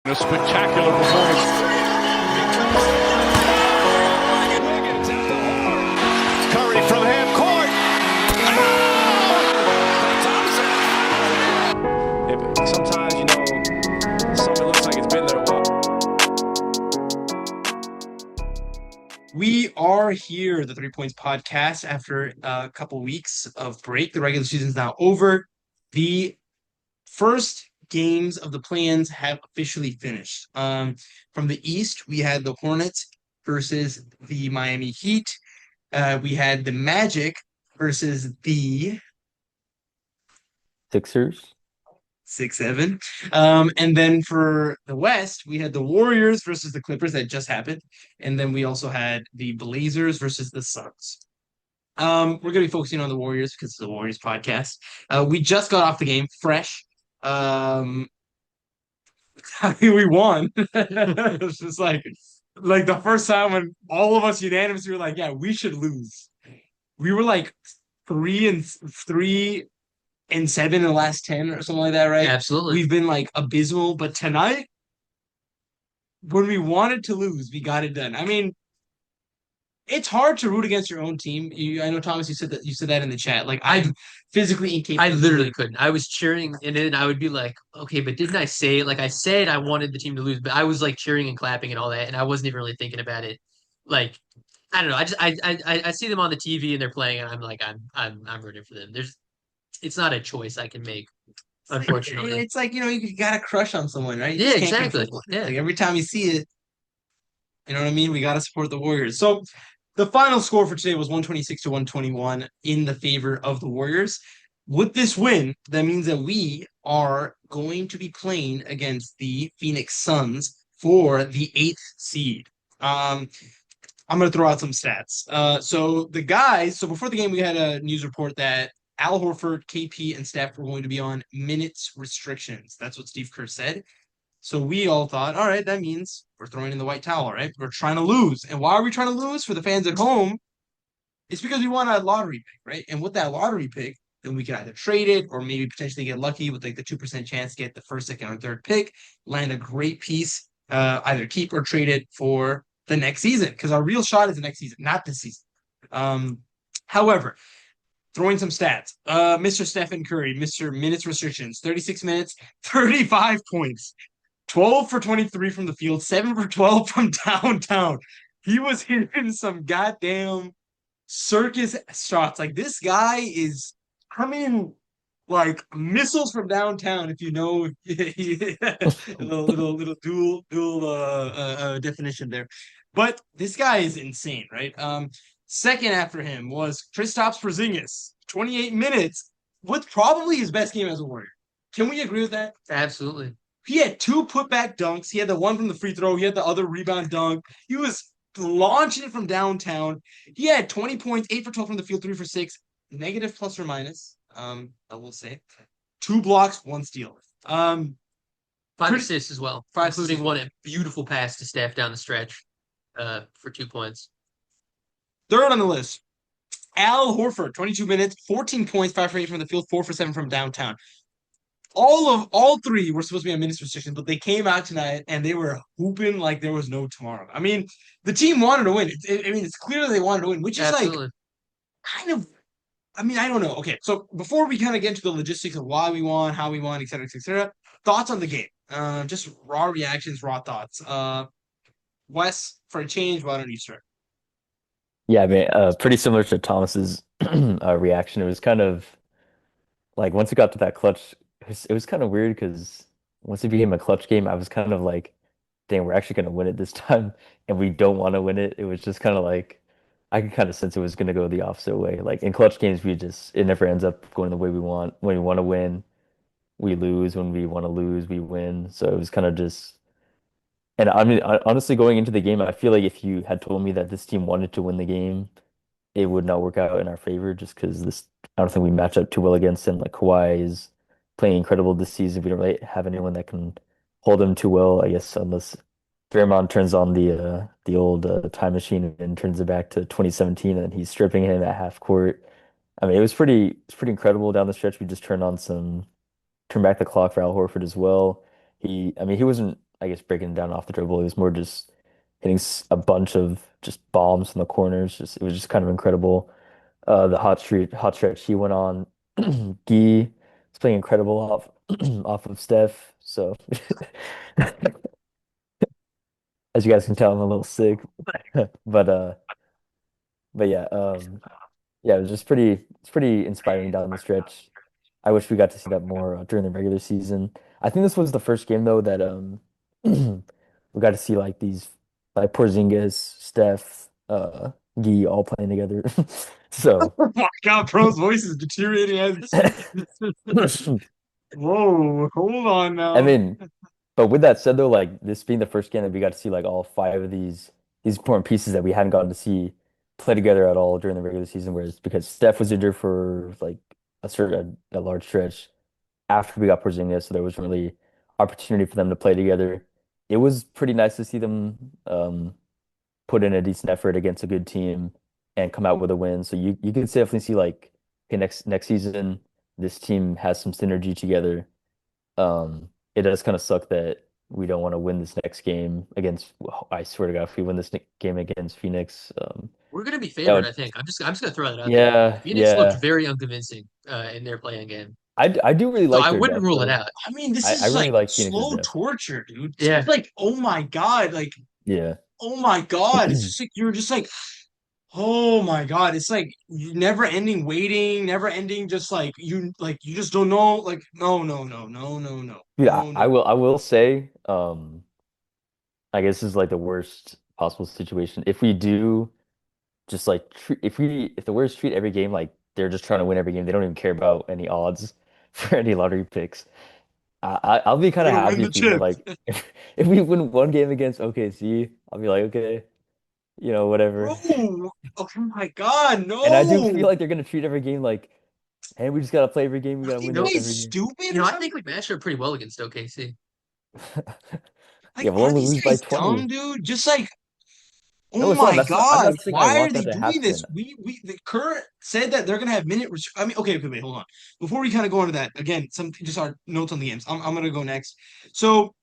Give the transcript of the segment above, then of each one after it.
A spectacular performance. Curry from half court. Sometimes, something looks like it's been there a while. We are here, the 3 Points Podcast, after a couple weeks of break. The regular season is now over. The first games of the play-ins have officially finished. From the East, we had the Hornets versus the Miami Heat. We had the Magic versus the Sixers. 6-7. And then for the West, we had the Warriors versus the Clippers that just happened. And then we also had the Blazers versus the Suns. We're going to be focusing on the Warriors because it's the Warriors podcast. We just got off the game fresh. We won. It was just like the first time when all of us unanimously were like, yeah, we should lose. We were like 3-3 and 7 in the last 10 or something like that, right? Absolutely. We've been like abysmal, but tonight, when we wanted to lose, we got it done. I mean, it's hard to root against your own team. I know, Thomas, you said that in the chat. Like, I'm physically incapable. I literally couldn't. I was cheering, and then I would be like, okay, but didn't I say it? Like, I said I wanted the team to lose, but I was like cheering and clapping and all that, and I wasn't even really thinking about it. Like, I don't know. I see them on the TV and they're playing, and I'm like, I'm rooting for them. It's not a choice I can make, unfortunately. It's like, you got a crush on someone, right? Yeah, exactly. Yeah. Like, every time you see it, you know what I mean? We got to support the Warriors. So the final score for today was 126 to 121 in the favor of the Warriors. With this win, that means that we are going to be playing against the Phoenix Suns for the 8th seed. I'm going to throw out some stats. So before the game, we had a news report that Al Horford, KP, and Steph were going to be on minutes restrictions. That's what Steve Kerr said. So we all thought, all right, that means we're throwing in the white towel, right? We're trying to lose. And why are we trying to lose? For the fans at home, it's because we want a lottery pick, right? And with that lottery pick, then we can either trade it or maybe potentially get lucky with like the 2% chance to get the first, second, or third pick, land a great piece, either keep or trade it for the next season. Because our real shot is the next season, not this season. However, throwing some stats. Mr. Stephen Curry, Mr. Minutes Restrictions, 36 minutes, 35 points, 12 for 23 from the field, 7 for 12 from downtown. He was hitting some goddamn circus shots. Like, this guy is coming like missiles from downtown, if you know. little dual definition there. But this guy is insane, right? Second after him was Kristaps Porzingis, 28 minutes, with probably his best game as a Warrior. Can we agree with that? Absolutely. He had 2 putback dunks. He had the one from the free throw. He had the other rebound dunk. He was launching it from downtown. He had 20 points, 8 for 12 from the field, 3 for 6, negative plus or minus. I will say 2 blocks, 1 steal. 5 assists as well, including one beautiful pass to Steph down the stretch for 2 points. Third on the list, Al Horford, 22 minutes, 14 points, 5 for 8 from the field, 4 for 7 from downtown. All 3 were supposed to be on minutes restrictions, but they came out tonight and they were hooping like there was no tomorrow. I mean, the team wanted to win. It's clear they wanted to win, which is Absolutely. like kind of. I mean, I don't know. Okay, so before we kind of get into the logistics of why we won, how we won, et cetera, thoughts on the game. Just raw reactions, raw thoughts. Wes, for a change, why don't you start? Yeah, I mean, pretty similar to Thomas's reaction. It was kind of like once it got to that clutch, it was kind of weird because once it became a clutch game, I was kind of like, dang, we're actually going to win it this time, and we don't want to win it. It was just kind of like I could kind of sense it was going to go the opposite way. Like in clutch games, it never ends up going the way we want. When we want to win, we lose. When we want to lose, we win. So it was kind of just. And I mean, honestly, going into the game, I feel like if you had told me that this team wanted to win the game, it would not work out in our favor just because I don't think we match up too well against them. Like Kawhi is playing incredible this season. We don't really have anyone that can hold him too well, I guess, unless Draymond turns on the old time machine and turns it back to 2017 and he's stripping him at half court. I mean, it's pretty incredible down the stretch. We just turned back the clock for Al Horford as well. I mean, he wasn't I guess, breaking it down off the dribble. It was more just hitting a bunch of just bombs from the corners. Just it was just kind of incredible. The hot stretch he went on. Gee is playing incredible off of Steph. So as you guys can tell, I'm a little sick. But but yeah, yeah, it was just it's pretty inspiring down the stretch. I wish we got to see that more during the regular season. I think this was the first game though that we got to see like these like Porzingis, Steph, Gee all playing together. So Oh my God, Pro's voice is deteriorating Whoa, hold on I now. mean, but with that said though, like this being the first game that we got to see like all five of these important pieces that we hadn't gotten to see play together at all during the regular season, whereas because Steph was injured for like a large stretch after we got Porzingis, so there was really opportunity for them to play together. It was pretty nice to see them put in a decent effort against a good team and come out with a win. So you can definitely see like okay, next season this team has some synergy together. It does kind of suck that we don't want to win this next game against. I swear to God, if we win this game against Phoenix, We're gonna be that favored, would, I think. I'm just gonna throw that out there. yeah, Phoenix looked yeah. very unconvincing in their playing game. I do really So like I their wouldn't depth rule it though. out. I mean, this I is really like like Phoenix's slow depth. torture, dude. It's Yeah. just like, oh my God, like, Yeah. oh my God. It's just like you're just like, oh my God. It's like never ending waiting, never ending, just like you just don't know. Like, no, no, no, no, no, no, Dude, no, no. I will say, I guess this is like the worst possible situation. If we do just like if the Warriors treat every game like they're just trying to win every game, they don't even care about any odds for any lottery picks. I'll be kind We're of gonna win happy the if we win chip. like if we win one game against OKC, I'll be like, okay, whatever. Bro, oh my God, And I do no. feel like they're gonna treat every game like, hey, we just gotta play every game, we Are gotta they win being every game. stupid You or know, I something? think we matched up pretty well against OKC. Yeah, Like, we'll are only these lose by guys dumb, 20. dude? Just like, No, oh it's not. my That's not. I'm God, not saying I why are want they that to doing this? happen. The current said that they're gonna have minute. I mean, okay, okay, wait, hold on. Before we kind of go into that again, some just our notes on the games. I'm gonna go next. So,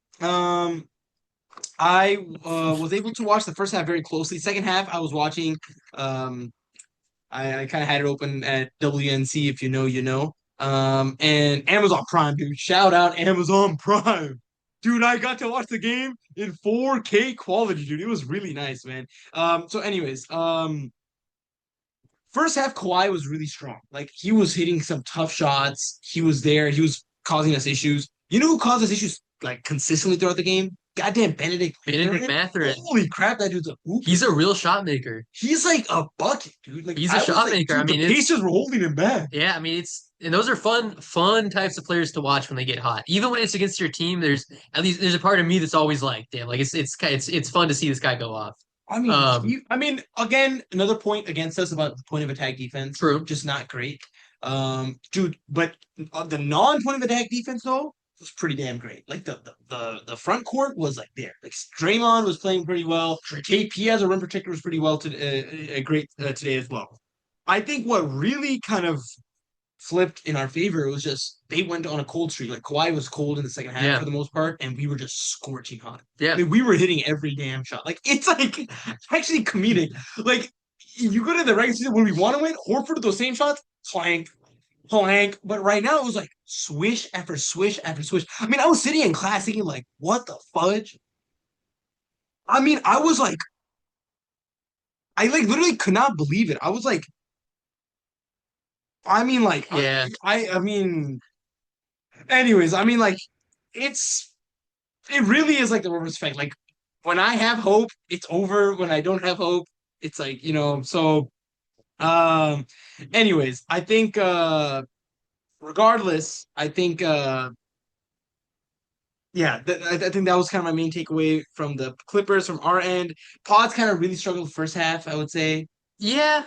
I was able to watch the first half very closely. Second half, I was watching. Um, I kind of had it open at WNC. If you know, you know. And Amazon Prime, dude. Shout out Amazon Prime. Dude, I got to watch the game in 4K quality, dude. It was really nice, man. So anyways, first half Kawhi was really strong. Like he was hitting some tough shots. He was there. He was causing us issues. You know who caused us issues like consistently throughout the game? Goddamn Benedict Benedict Mathurin. Mathurin, Holy crap, that dude's a hooper. he's a real shot maker. He's like a bucket, dude. Like He's a I was shot like, maker. I dude, the mean, Pacers were holding him back. yeah, I mean, and those are fun types of players to watch when they get hot. Even when it's against your team, there's a part of me that's always like, damn, like it's fun to see this guy go off. I mean, again, another point against us about the point of attack defense. True. Just not great. Dude, but the non-point of attack defense though was pretty damn great. Like the front court was like there. Like Draymond was playing pretty well. KP as a rim protector was pretty well to great today as well. I think what really kind of flipped in our favor. It was just they went on a cold streak. Like Kawhi was cold in the second half Yeah. for the most part, and we were just scorching hot. Yeah. I mean, we were hitting every damn shot. Like it's like actually comedic. Like you go to the regular season when we want to win, Horford those same shots, clank, clank. But right now it was like swish after swish after swish. I mean, I was sitting in class thinking like, what the fudge? I mean, I was like, I like literally could not believe it. I was like, I mean, like, Yeah. I mean, anyways, I mean, like, it's it really is like the reverse effect. Like when I have hope, it's over. When I don't have hope, it's like, so um anyways, I think regardless, I think yeah, I think that was kind of my main takeaway from the Clippers from our end. Pods kind of really struggled first half, I would say. Yeah.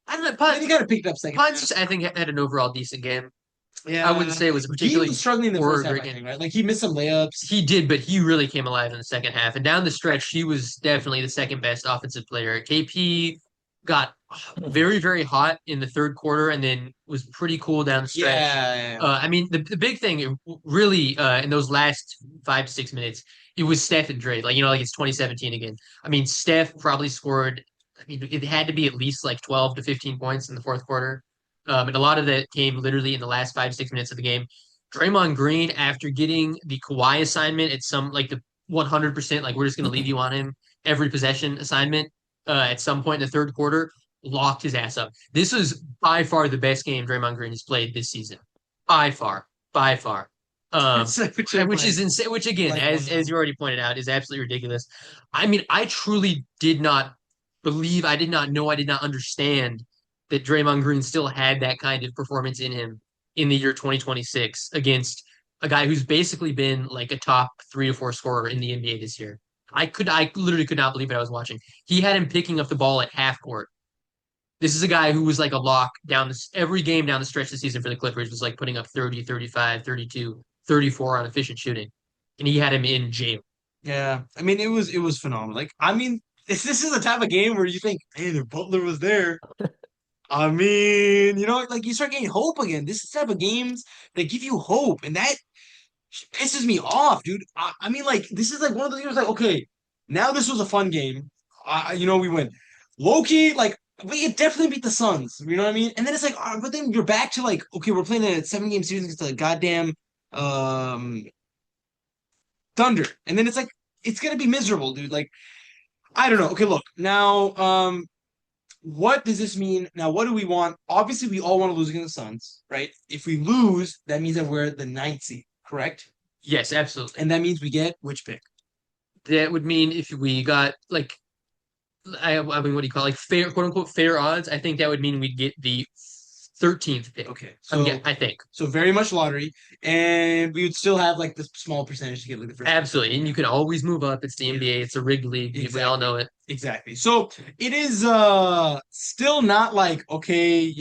I don't know. Then he kind of picked up second Pod's half. just, I think, had an overall decent game. Yeah, I wouldn't say it was a he particularly was struggling in the poor first half, great I game. think, right? Like he missed some layups. He did, but he really came alive in the second half. And down the stretch, he was definitely the second best offensive player. KP got very, very hot in the third quarter and then was pretty cool down the stretch. Yeah. I mean, the big thing really in those last 5 to 6 minutes, it was Steph and Dre. Like, like it's 2017 again. I mean, Steph probably scored, I mean, it had to be at least like 12 to 15 points in the fourth quarter. And a lot of that came literally in the last 5 to 6 minutes of the game. Draymond Green, after getting the Kawhi assignment at some like the 100%, like we're just going to leave you on him every possession assignment at some point in the third quarter, locked his ass up. This was by far the best game Draymond Green has played this season. By far. By far. Which is insane, which again, Like, as you already pointed out, is absolutely ridiculous. I mean, I truly did not believe, I did not know, I did not understand that Draymond Green still had that kind of performance in him in the year 2026 against a guy who's basically been like a top 3 to 4 scorer in the NBA this year. I literally could not believe what I was watching. He had him picking up the ball at half court. This is a guy who was like a lock down this every game down the stretch this season for the Clippers was like putting up 30, 35, 32, 34 on efficient shooting. And he had him in jail. Yeah. I mean, it was phenomenal. Like, I mean, this is the type of game where you think, man, if Butler was there. I mean, like you start getting hope again. This is the type of games that give you hope, and that pisses me off, dude. I mean, like, this is like one of those games like, okay, now this was a fun game. We win. Loki, like, we could definitely beat the Suns. You know what I mean? And then it's like, but then you're back to like, okay, we're playing a 7-game series against the goddamn um Thunder. And then it's like, it's gonna be miserable, dude. Like, I don't know. Okay, look, now, what does this mean? Now, what do we want? Obviously, we all want to lose against the Suns, right? If we lose, that means that we're the ninth seed, correct? Yes, absolutely. And that means we get which pick? That would mean if we got like I mean, what do you call it? Like fair, quote unquote, fair odds? I think that would mean we'd get the 13th pick. Okay, so yeah, I think so very much lottery, and we would still have like this small percentage to get like the first. absolutely, and you can always move up. It's the NBA. It's a rigged league. Exactly. We all know it. Exactly. So it is still not like, okay,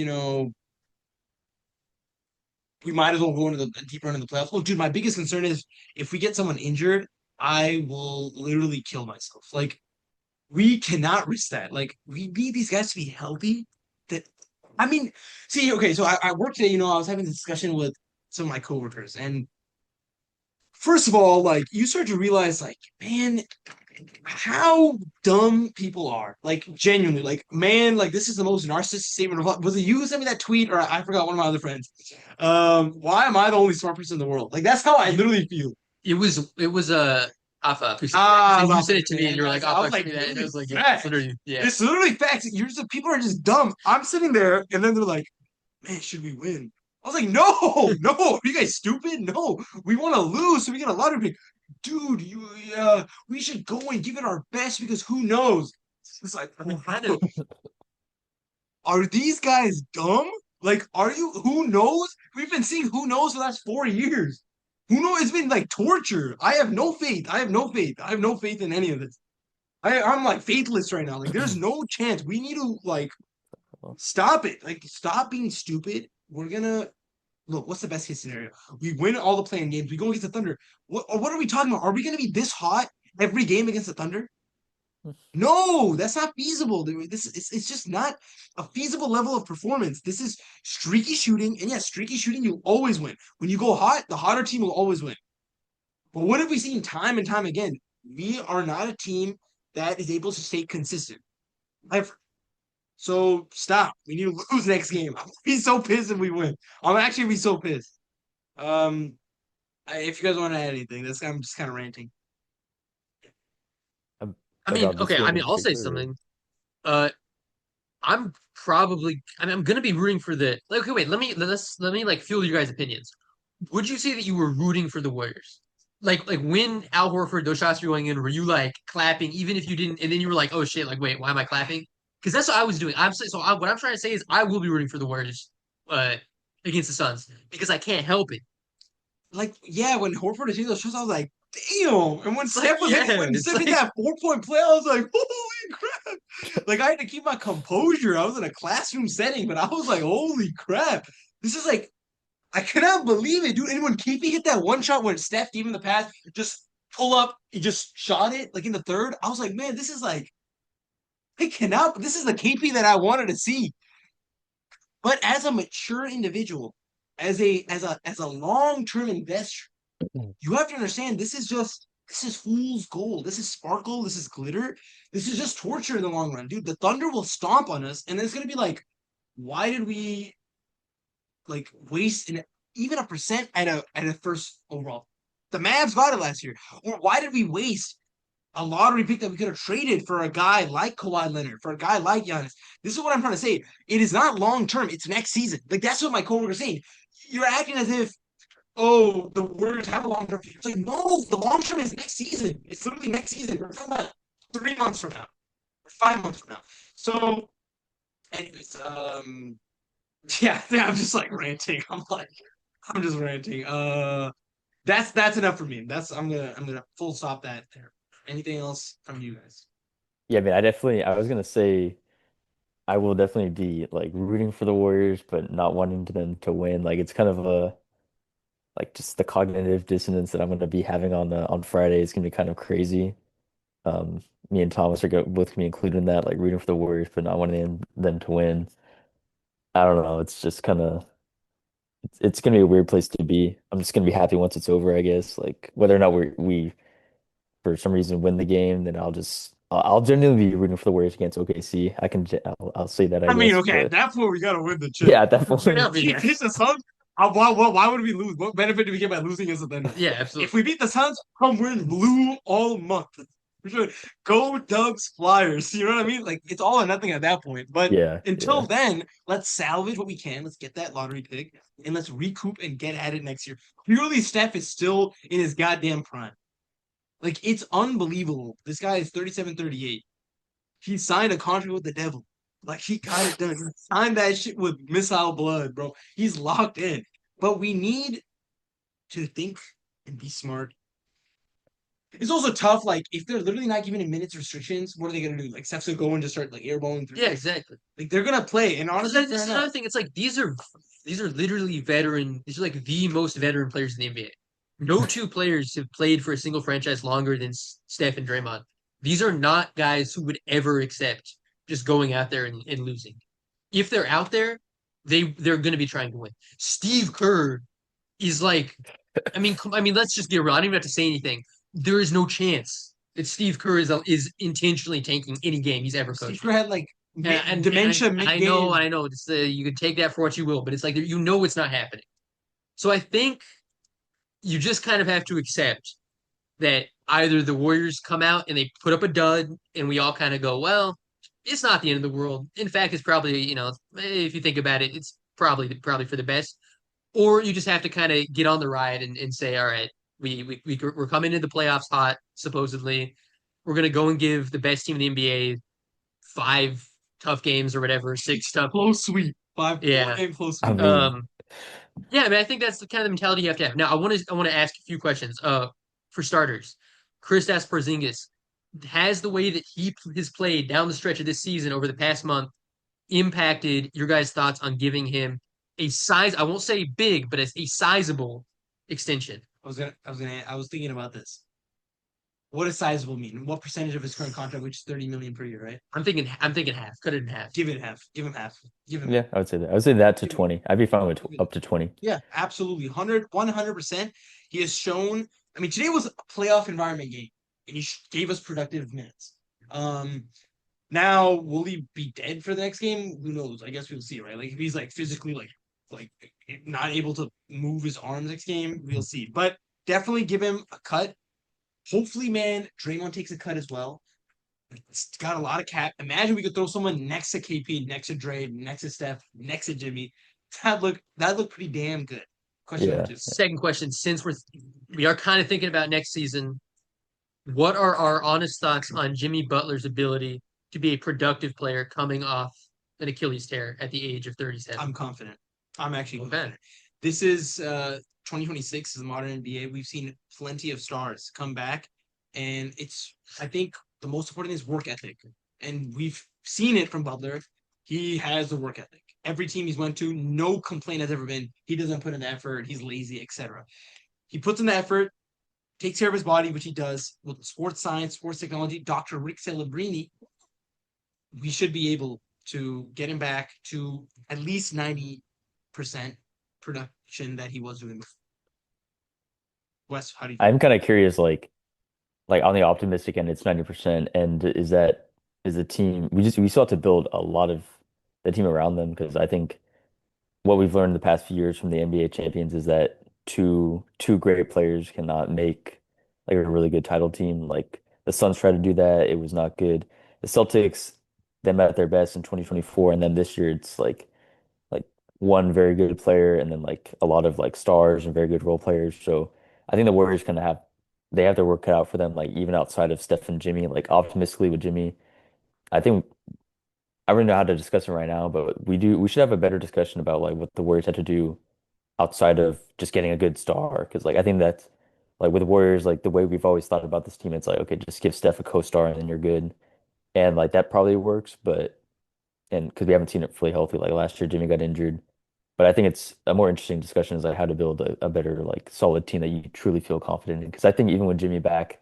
we might as well go into the deeper into the playoffs. Look, dude, my biggest concern is if we get someone injured, I will literally kill myself. Like, we cannot risk that. Like, we need these guys to be healthy. I mean, see, okay, so I worked today, I was having a discussion with some of my coworkers, and first of all, like, you start to realize, like, man, how dumb people are. Like, genuinely, like, man, like, this is the most narcissistic statement of all. Was it you who sent me that tweet, or I forgot one of my other friends? Why am I the only smart person in the world? Like, that's how I literally feel. It was a Afa. You Afa, said it to me, and you were like, I was "Afa, like, give me that," and it was like, facts. literally, yeah. It's literally facts. People are just dumb. I'm sitting there, and then they're like, man, should we win? I was like, no, no, are you guys stupid? No, we want to lose, so we get a lottery pick. Dude, we should go and give it our best because who knows? It's like, are these guys dumb? Like, who knows? We've been seeing who knows for the last 4 years. Who knows? It's been like torture. I have no faith. I have no faith. I have no faith in any of this. I'm like faithless right now. Like, there's no chance. We need to like stop it. Like, stop being stupid. We're gonna look. What's the best case scenario? We win all the playing games. We go against the Thunder. What are we talking about? Are we gonna be this hot every game against the Thunder? No, that's not feasible, dude. It's just not a feasible level of performance. This is streaky shooting, and yes, streaky shooting, you always win. When you go hot, the hotter team will always win. But what have we seen time and time again? We are not a team that is able to stay consistent. Ever. So stop. We need to lose next game. I'm be so pissed if we win. I'm actually be so pissed. If you guys want to add anything, I'm just kind of ranting. I mean, About this okay. game I in mean, I'll say particular? something. I'm probably. I mean, I'm gonna be rooting for the. Like, okay, wait. Let me like feel your guys' opinions. Would you say that you were rooting for the Warriors? Like when Al Horford, those shots were going in, were you like clapping, even if you didn't, and then you were like, oh shit, like wait, why am I clapping? Because that's what I was doing. What I'm trying to say is I will be rooting for the Warriors, against the Suns because I can't help it. Like, yeah, when Horford hit those shots, I was like, damn. And when Steph was when it's Steph hit that 4-point play, I was like, holy crap. Like, I had to keep my composure. I was in a classroom setting, but I was like, holy crap. This is like, I cannot believe it, dude. And when KP hit that one shot when Steph gave him the pass, just pull up, he just shot it, like in the third. I was like, man, this is like, I cannot. This is the KP that I wanted to see. But as a mature individual, as a long-term investor, you have to understand this is fool's gold. This is sparkle. This is glitter. This is just torture in the long run, dude. The Thunder will stomp on us, and it's gonna be like, why did we like waste even a percent at a first overall? The Mavs got it last year. Or why did we waste a lottery pick that we could have traded for a guy like Kawhi Leonard, for a guy like Giannis? This is what I'm trying to say. It is not long term. It's next season. Like that's what my coworker's saying. You're acting as if, oh, the Warriors have a long term future. It's like, no, the long term is next season. It's literally next season. We're talking about 3 months from now, or 5 months from now. So, anyways, yeah, I'm just like ranting. I'm just ranting. That's enough for me. I'm gonna full stop that there. Anything else from you guys? Yeah, man, I was gonna say I will definitely be like rooting for the Warriors, but not wanting them to win. Like it's kind of a like just the cognitive dissonance that I'm gonna be having on Friday is gonna be kind of crazy. Me and Thomas are both gonna be included in that, like rooting for the Warriors, but not wanting them to win. I don't know. It's just kind of it's gonna be a weird place to be. I'm just gonna be happy once it's over, I guess. Like whether or not we for some reason win the game, then I'll genuinely be rooting for the Warriors against OKC. I'll say that, I I mean, guess. okay, at But that point we gotta win the chip. yeah, at that If point, we beat the Suns, why would we lose? What benefit do we get by losing against the Thunder? Yeah, If absolutely. we beat the Suns, we're in blue all month. For sure. Go Dubs Flyers. You know what I mean? Like it's all or nothing at that point. But yeah, until yeah. then, let's salvage what we can. Let's get that lottery pick and let's recoup and get at it next year. Clearly, Steph is still in his goddamn prime. Like it's unbelievable. This guy is 37, 38. He signed a contract with the devil. Like he got it done. He signed that shit with missile blood, bro. He's locked in. But we need to think and be smart. It's also tough, like if they're literally not giving him minutes restrictions, what are they gonna do? Like Steph's gonna go and just start like airballing through. Yeah, exactly. Like they're gonna play. And honestly, This is another thing. It's like these are literally veteran. These are like the most veteran players in the NBA. No two players have played for a single franchise longer than Steph and Draymond. These are not guys who would ever accept just going out there and losing. If they're out there, they're going to be trying to win. Steve Kerr is like, let's just get real. I don't even have to say anything. There is no chance that Steve Kerr is intentionally tanking any game he's ever coached. Steve Kerr had like dementia mid-game. I know. It's you could take that for what you will, but it's like you know it's not happening. So I think you just kind of have to accept that either the Warriors come out and they put up a dud, and we all kind of go, well, it's not the end of the world. In fact, it's probably if you think about it, it's probably for the best. Or you just have to kind of get on the ride and say, all right, we're coming into the playoffs hot, supposedly. We're gonna go and give the best team in the NBA 5 tough games or whatever, 6 tough. Close sweep. Yeah. 4-game close I sweep. mean, Yeah, I mean, I think that's the kind of mentality you have to have. Now, I want to ask a few questions. For starters, Kristaps Porzingis, has the way that he has played down the stretch of this season over the past month impacted your guys' thoughts on giving him a size? I won't say big, but a sizable extension. I was thinking about this. What does sizable mean? What percentage of his current contract, which is 30 million per year, right? I'm thinking half. Cut it in half. Give it half. Give him half. Give him yeah, I would say that. I would say that to 20. I'd be fine with up to 20. Yeah, absolutely. 100%. He has shown. I mean, today was a playoff environment game, and he gave us productive minutes. Now will he be dead for the next game? Who knows? I guess we'll see, right? Like if he's like physically like not able to move his arms next game, we'll see. But definitely give him a cut. Hopefully, man, Draymond takes a cut as well. It's got a lot of cap. Imagine we could throw someone next to KP, next to Dre, next to Steph, next to Jimmy. That look pretty damn good. Question number 2. Second question, since we are kind of thinking about next season, what are our honest thoughts on Jimmy Butler's ability to be a productive player coming off an Achilles tear at the age of 37? I'm confident. I'm actually Okay. confident. This is 2026 is the modern NBA. We've seen plenty of stars come back, and I think the most important is work ethic, and we've seen it from Butler. He has the work ethic. Every team he's went to, no complaint has ever been he doesn't put in the effort, he's lazy, etc. He puts in the effort, takes care of his body, which he does with sports science, sports technology. Dr. Rick Celebrini we should be able to get him back to at least 90% production that he was doing before. Wes, how do you feel? I'm kind of curious, like on the optimistic end, it's 90%. And is the team we still have to build a lot of the team around them because I think what we've learned the past few years from the NBA champions is that two great players cannot make like a really good title team. Like the Suns tried to do that, it was not good. The Celtics, them at their best in 2024, and then this year it's like one very good player and then like a lot of like stars and very good role players. So I think the Warriors kind of they have their work cut out for them, like even outside of Steph and Jimmy, like optimistically with Jimmy. I think I don't know how to discuss it right now, but we should have a better discussion about like what the Warriors have to do outside of just getting a good star. Because like I think that's like with the Warriors, like the way we've always thought about this team, it's like okay, just give Steph a co-star and then you're good. And like that probably works, but and because we haven't seen it fully healthy, like last year Jimmy got injured. But I think it's a more interesting discussion is like how to build a better like solid team that you truly feel confident in. Because I think even with Jimmy back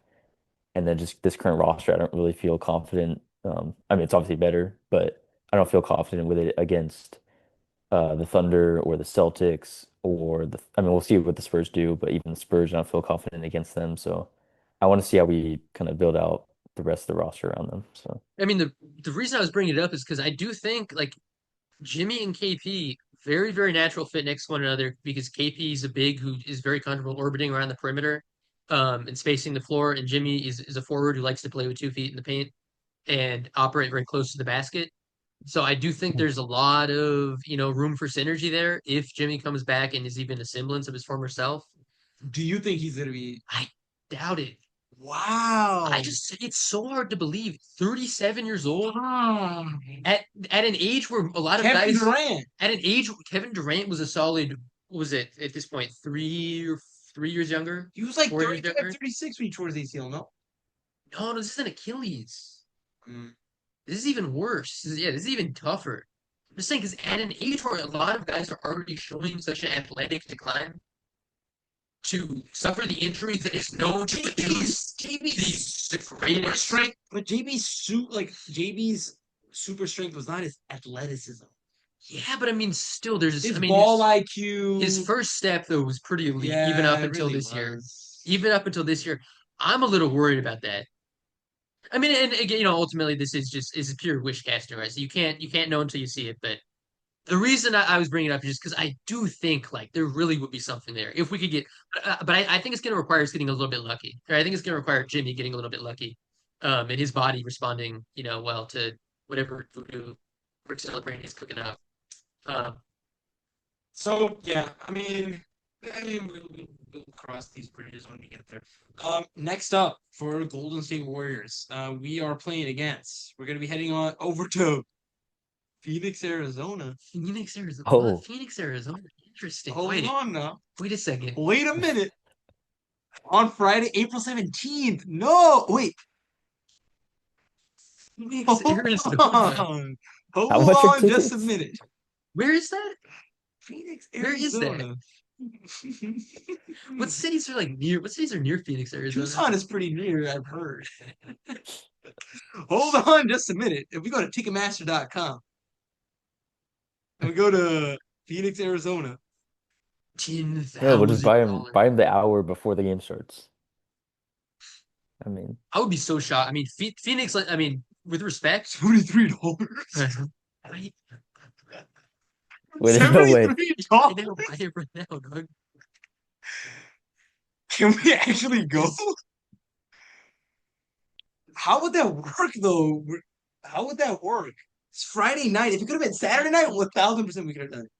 and then just this current roster, I don't really feel confident. I mean, it's obviously better, but I don't feel confident with it against the Thunder or the Celtics or I mean, we'll see what the Spurs do, but even the Spurs, I don't feel confident against them. So I want to see how we kind of build out the rest of the roster around them. So I mean, the reason I was bringing it up is because I do think like Jimmy and KP very very natural fit next to one another because KP is a big who is very comfortable orbiting around the perimeter, and spacing the floor, and Jimmy is a forward who likes to play with 2 feet in the paint and operate very close to the basket. So I do think there's a lot of, room for synergy there if Jimmy comes back and is even a semblance of his former self. Do you think he's gonna be? I doubt it. Wow. It's so hard to believe. 37 years old Ah. at an age where a lot of Kevin guys Durant. at an age Kevin Durant was a solid, what was it at this point, 3 years younger? He was like 4 years 35, younger? 36 when he tore his ACL, no? No, no, this is an Achilles. Mm. This is even worse. This is even tougher. I'm just saying because at an age where a lot of guys are already showing such an athletic decline, to suffer the injury that is known to produce the greatest strength. But JB's super strength was not his athleticism. Yeah, but I mean, still, there's. His I mean, ball IQ. his first step though was pretty elite, Yeah, even up it until really this year. was. Even up until this year, I'm a little worried about that. I mean, and again, ultimately, this is pure wish casting, right? So you can't know until you see it. But the reason I was bringing it up is just because I do think like there really would be something there if we could get. But I think it's going to require us getting a little bit lucky. Or I think it's going to require Jimmy getting a little bit lucky, and his body responding, well to whatever voodoo Rick Celebrate is cooking up. Um, So yeah, we'll cross these bridges when we get there. Next up for Golden State Warriors, we are playing against. We're gonna be heading on over to Phoenix, Arizona. Phoenix, Arizona. Oh. Phoenix, Arizona. Interesting. Hold Wait, on now. wait a second. Wait a minute. On Friday, April 17th. No, wait. Phoenix, Hold Arizona. on. How Hold much are on just a tickets? minute. Where is that? Phoenix, Where is that? Arizona. What cities are near? What cities are near Phoenix, Arizona? Tucson is pretty near, I've heard. Hold on just a minute. If we go to Ticketmaster.com and we go to Phoenix, Arizona. Yeah, we'll just $10,000. buy him the hour before the game starts. I mean, I would be so shocked. I mean, Phoenix. I mean, with respect, $73. I wait, there's no way. $73. buy it right now, dog. Can we actually go? How would that work though? How would that work? It's Friday night. If it could have been Saturday night, 1000% we could have done it.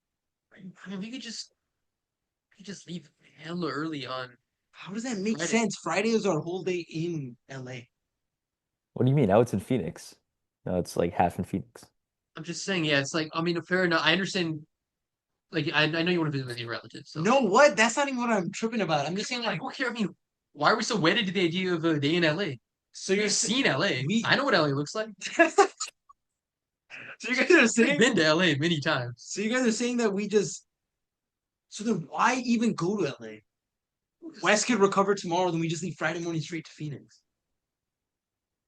I mean, we could just leave hella early on. How does that make Friday. sense? Friday is our whole day in LA. What do you mean? Now it's in Phoenix. No, it's like half in Phoenix. I'm just saying, yeah, it's like, I mean, fair enough. I understand. Like, I know you want to visit with your relatives. So. No, what? That's not even what I'm tripping about. I'm just saying, like, Who care? I mean, why are we so wedded to the idea of a day in LA? so you're We've seen LA. we- I know what LA looks like. So you guys are I've saying been to LA many times. So you guys are saying that we just so then why even go to LA? West could recover tomorrow, then we just leave Friday morning straight to Phoenix.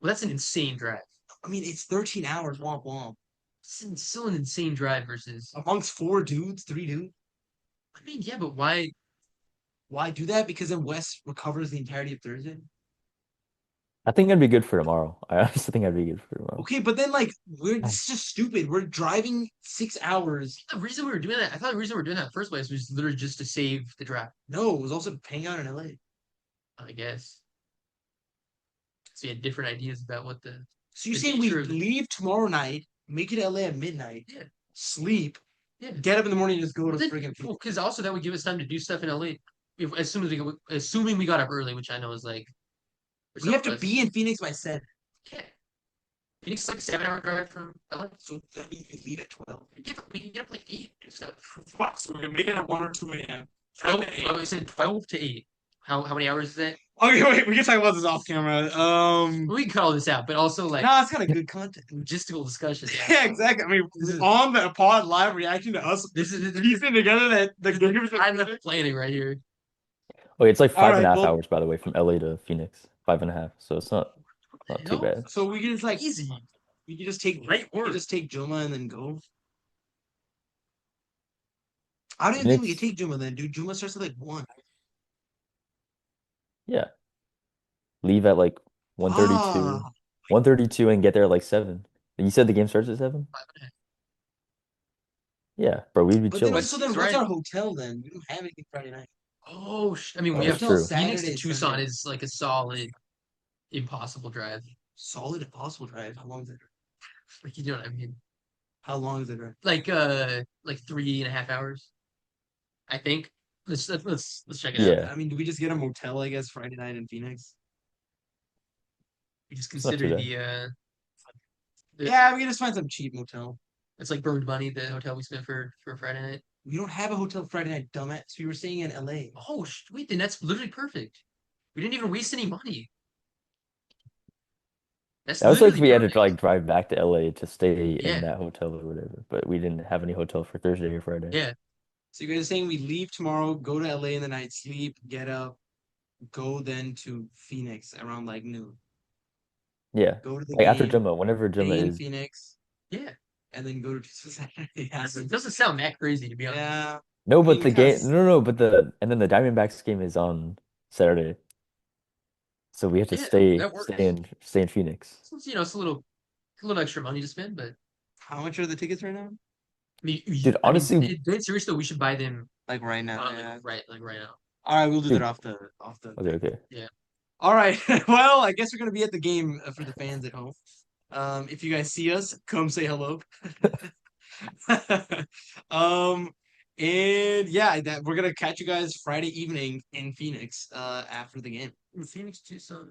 Well, that's an insane drive. I mean, it's 13 hours. Womp womp. Still an insane drive versus. Amongst 4 dudes, 3 dudes. I mean, yeah, but why? Why do that? Because then Wes recovers the entirety of Thursday. I think that'd be good for tomorrow. I honestly think that'd be good for tomorrow. Okay, but then like this is just stupid. We're driving 6 hours. The reason we were doing that, I thought the reason we were doing that in the first place was literally just to save the draft. No, it was also to hang out in LA. I guess. So you had different ideas about what the. So you're The saying we nature of it. leave tomorrow night, make it to LA at midnight, Yeah. sleep, Yeah. get up in the morning, and just go to friggin' Because also that would give us time to do stuff in LA. If, as soon as we go, assuming we got up early, which I know is like. We have to be in Phoenix by 7. Yeah. Phoenix is like a 7-hour drive from LA. So that means we leave at 12. Yeah, but we can get up like 8 and do stuff. Fuck, so we can make it at 1 or 2 a.m. 12, I said 12 to 8. How many hours is that? Okay, wait, we can talk about this off camera. We can cut all this out, but also like No, it's kind of good content. logistical discussion. Yeah, exactly. I mean, This is- on the pod live reaction to us This is piecing together that the game I'm not planning right here. Okay, it's like All 5.5 right, well- hours, by the way, from LA to Phoenix. 5.5. So it's not too hell? bad. So we can just like Easy. we can just take Light we work. can just take Juma and then go. I don't even think we can take Juma then, dude. Juma starts at like 1. Yeah. Leave at like 1:32. Ah, 1:32 and get there at like 7. You said the game starts at 7? 5.5. Yeah, bro, we'd be but then, chilling. so then That's what's right. our hotel then? We don't have anything Friday night. Oh, I mean, Oh, we that's have true. Phoenix Saturday, to Tucson Sunday. is like a solid, impossible drive. Solid impossible drive. How long is it? Like you know what I mean? How long is it? Drive? Like 3.5 hours. I think. Let's check it out. Yeah. I mean, do we just get a motel? I guess Friday night in Phoenix. We just It's not too consider bad. the Yeah, we can just find some cheap motel. it's like burned money, the hotel we spent for Friday night. We don't have a hotel Friday night, dumbass. We were staying in LA. Oh, wait, then that's literally perfect. We didn't even waste any money. That's That was like literally we had to perfect. like drive back to LA to stay Yeah. in that hotel or whatever, but we didn't have any hotel for Thursday or Friday. Yeah. So you guys are saying we leave tomorrow, go to LA in the night, sleep, get up, go then to Phoenix around like noon. Yeah. Go to the Like after game, Jumma, whenever Jumma stay in is. Phoenix, Yeah. and then go to Saturday. It doesn't sound that crazy to be honest. Yeah. No, but mean, the game. because- No, but and then the Diamondbacks game is on Saturday, so we have to Yeah, stay that works. stay in Phoenix. So, you know, it's a little extra money to spend, but How much are the tickets right now? I mean, Dude, honestly- dead serious though, we should buy them Like right now. like, Yeah. right now. All right, we'll do Dude. that off the. Okay. All right. Well, I guess we're gonna be at the game for the fans at home. If you guys see us, come say hello. And yeah, that we're gonna catch you guys Friday evening in Phoenix. After the game. Phoenix Tucson.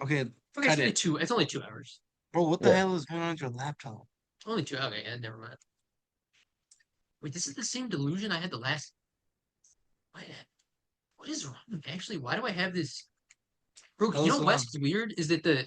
Okay, Okay, cut it's it, only it's only 2 hours. bro. What the Yeah. hell is going on with your laptop? Only 2. Okay, yeah, never mind. Wait, this is the same delusion I had the last. What is wrong? Actually, why do I have this? Bro, Tell you us know why. what's weird is that the